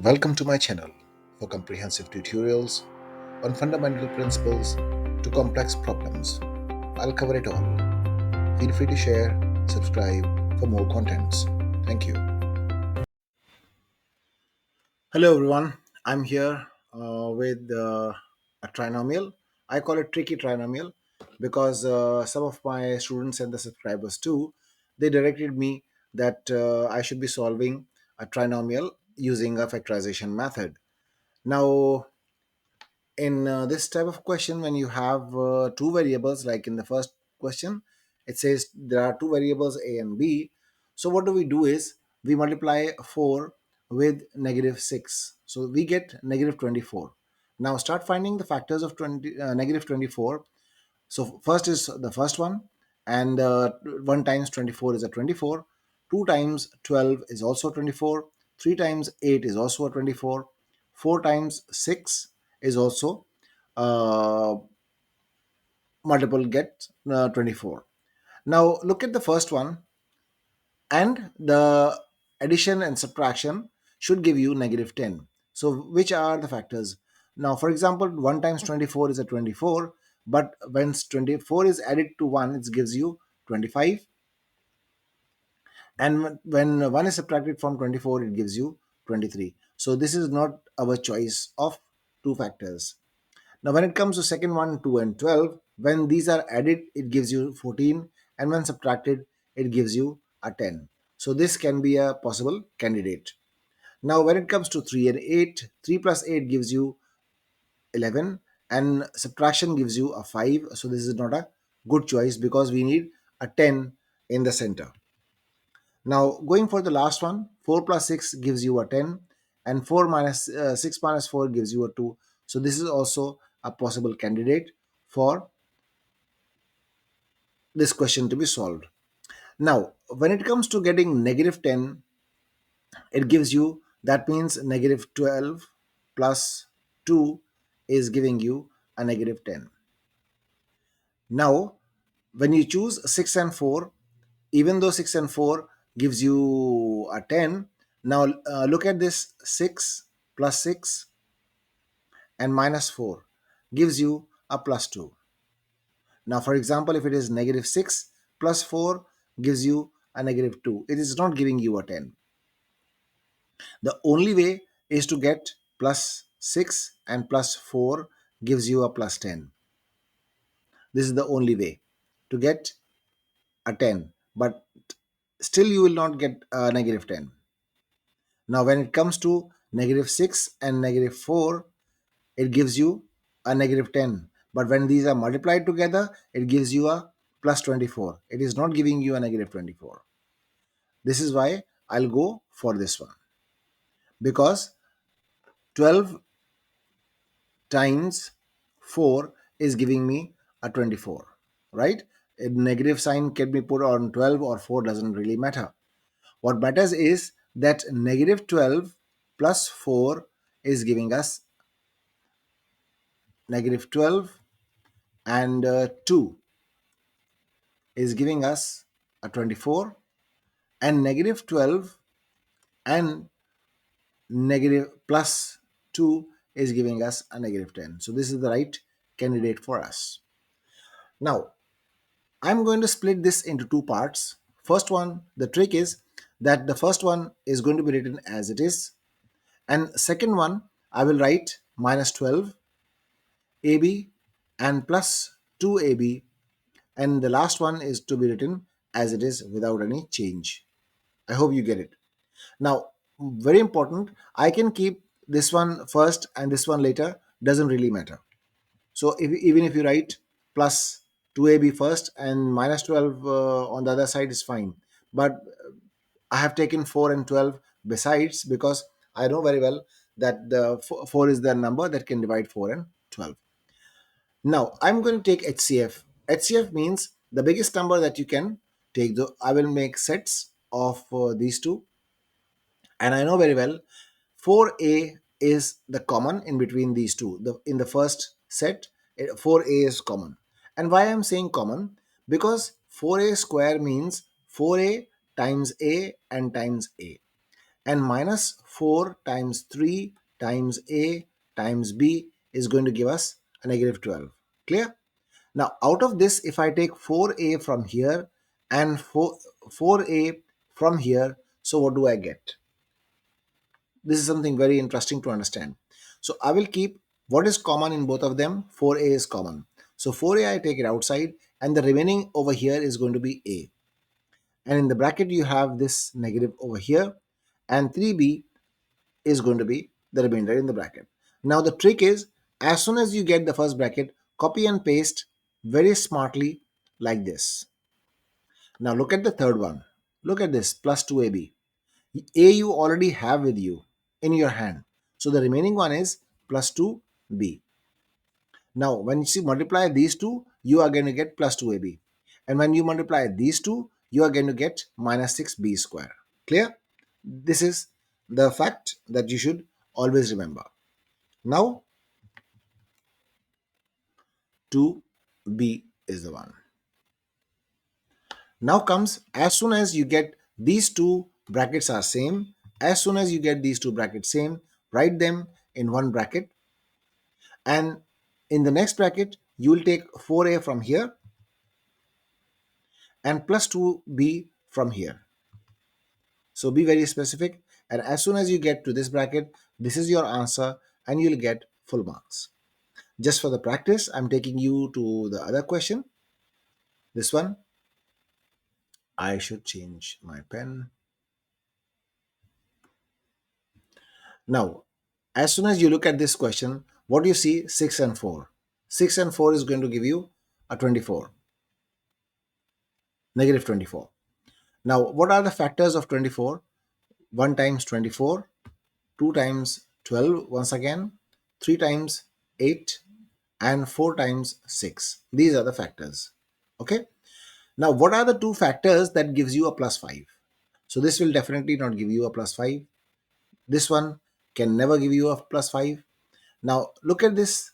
Welcome to my channel for comprehensive tutorials on fundamental principles to complex problems. I'll cover it all. Feel free to share, subscribe for more contents. Thank you. Hello everyone, I'm here with a trinomial. I call it tricky trinomial because some of my students and the subscribers too, they directed me that I should be solving a trinomial using a factorization method. Now, in this type of question, when you have two variables, like in the first question it says there are two variables a and b, so what do we do is we multiply 4 with -6, so we get -24. Now start finding the factors of -24. So first is the first one, and 1 times 24 is a 24, 2 times 12 is also 24, 3 times 8 is also a 24, 4 times 6 is also uh, multiple get 24. Now look at the first one, and the addition and subtraction should give you -10. So which are the factors? Now for example, 1 times 24 is a 24, but when 24 is added to 1 it gives you 25, and when 1 is subtracted from 24 it gives you 23. So this is not our choice of two factors. Now when it comes to second one, 2 and 12, when these are added it gives you 14, and when subtracted it gives you a 10. So this can be a possible candidate. Now when it comes to 3 and 8, 3 plus 8 gives you 11, and subtraction gives you a 5. So this is not a good choice because we need a 10 in the center. Now going for the last one, 4 plus 6 gives you a 10, and 6 minus 4 gives you a 2. So this is also a possible candidate for this question to be solved. Now when it comes to getting -10, it gives you, that means -12 plus 2 is giving you a -10. Now when you choose 6 and 4, even though 6 and 4 gives you a 10, now look at this, 6 plus 6 and -4 gives you a +2. Now for example, if it is -6 plus 4 gives you a -2, it is not giving you a 10. The only way is to get +6 and +4 gives you a +10. This is the only way to get a 10, but still you will not get a -10. Now when it comes to -6 and -4, it gives you a -10. But when these are multiplied together, it gives you a +24. It is not giving you a -24. This is why I'll go for this one, because 12 times 4 is giving me a 24, right? A negative sign can be put on 12 or 4, doesn't really matter. What matters is that -12 plus 4 is giving us -12, and 2 is giving us a 24, and -12 and negative plus 2 is giving us a -10. So this is the right candidate for us. Now I'm going to split this into two parts. First one, the trick is that the first one is going to be written as it is, and second one I will write -12 AB and plus 2AB, and the last one is to be written as it is without any change. I hope you get it. Now, very important, I can keep this one first and this one later, doesn't really matter. So even if you write plus 2AB first and -12 on the other side is fine. But I have taken 4 and 12 besides because I know very well that the 4 is the number that can divide 4 and 12. Now I'm going to take HCF. HCF means the biggest number that you can take. I will make sets of these two, and I know very well 4a is the common in between these two. In the first set, 4a is common. And why I'm saying common? Because 4a square means 4a times a and times a. and minus 4 times 3 times a times b is going to give us a negative 12. Clear? Now out of this, if I take 4a from here and 4a from here, so what do I get? This is something very interesting to understand. So I will keep what is common in both of them. 4a is common. So 4a I take it outside, and the remaining over here is going to be a. And in the bracket you have this negative over here, and 3b is going to be the remainder in the bracket. Now the trick is, as soon as you get the first bracket, copy and paste very smartly like this. Now look at the third one. Look at this, plus 2ab. A you already have with you in your hand. So the remaining one is plus 2b. Now when you multiply these two, you are going to get plus 2ab. And when you multiply these two, you are going to get minus 6b square. Clear? This is the fact that you should always remember. Now 2b is the one. Now comes, as soon as you get these two brackets are same, as soon as you get these two brackets same, write them in one bracket, and in the next bracket you will take 4a from here and plus 2b from here. So be very specific, and as soon as you get to this bracket, this is your answer and you'll get full marks. Just for the practice, I'm taking you to the other question. This one, I should change my pen. Now, as soon as you look at this question, what do you see? 6 and 4. 6 and 4 is going to give you a 24, negative 24. Now, what are the factors of 24? 1 times 24, 2 times 12 once again, 3 times 8, and 4 times 6. These are the factors. Okay. Now, what are the two factors that gives you a plus 5? So this will definitely not give you a plus 5. This one can never give you a plus 5. Now look at this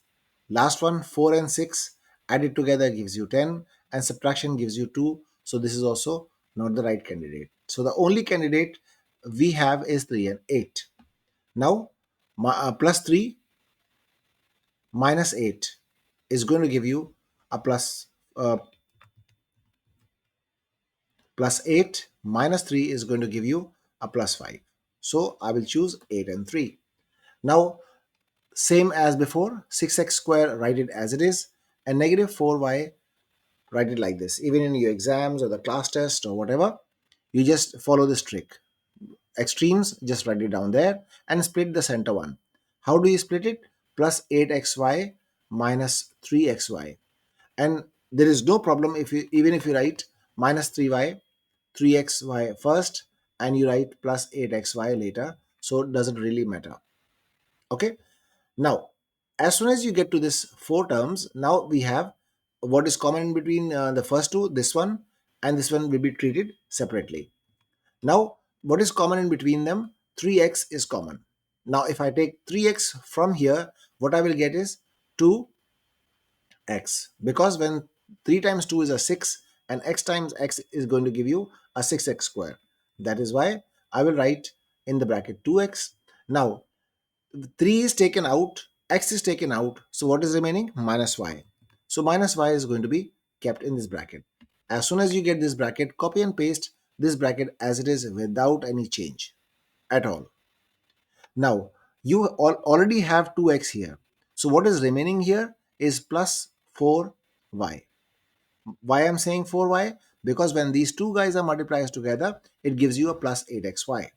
last one, 4 and 6 added together gives you 10 and subtraction gives you 2. So this is also not the right candidate. So the only candidate we have is 3 and 8. Now plus 3 minus 8 is going to give you a plus 8 minus 3 is going to give you a plus 5. So I will choose 8 and 3. Now same as before, 6x square, write it as it is, and negative 4y, write it like this. Even in your exams or the class test or whatever, you just follow this trick. Extremes, just write it down there and split the center one. How do you split it? Plus 8xy minus 3xy. And there is no problem if you even if you write minus 3y, 3xy first, and you write plus 8xy later. So it doesn't really matter. Okay. Now, as soon as you get to this four terms, now we have what is common in between the first two, this one and this one will be treated separately. Now, what is common in between them? 3x is common. Now, if I take 3x from here, what I will get is 2x, because when 3 times 2 is a 6 and x times x is going to give you a 6x square. That is why I will write in the bracket 2x. Now, 3 is taken out, x is taken out, so what is remaining? Minus y. So minus y is going to be kept in this bracket. As soon as you get this bracket, copy and paste this bracket as it is without any change at all. Now, you already have 2x here. So what is remaining here is plus 4y. Why I'm saying 4y? Because when these two guys are multiplied together, it gives you a plus 8xy.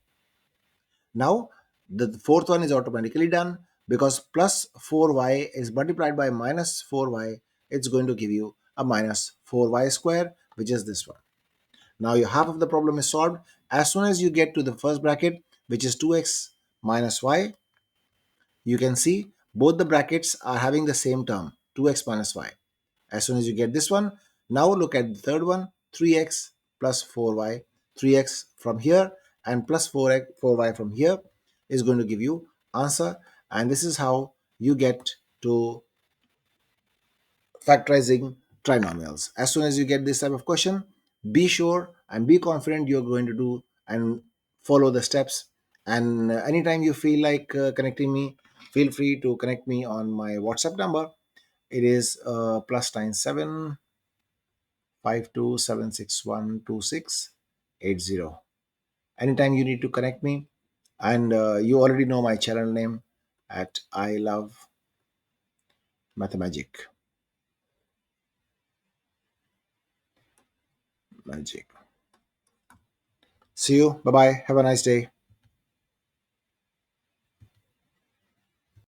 Now, the fourth one is automatically done because plus 4y is multiplied by minus 4y. It's going to give you a minus 4y square, which is this one. Now, your half of the problem is solved. As soon as you get to the first bracket, which is 2x minus y, you can see both the brackets are having the same term, 2x minus y. As soon as you get this one, now look at the third one, 3x plus 4y, 3x from here and plus 4y from here is going to give you answer. And this is how you get to factorizing trinomials. As soon as you get this type of question, be sure and be confident you're going to do and follow the steps And anytime you feel like connecting me, feel free to connect me on my WhatsApp number. It is +97 52761268 anytime you need to connect me. And you already know my channel name at I Love Mathemagic Magic. See you. Bye bye. Have a nice day.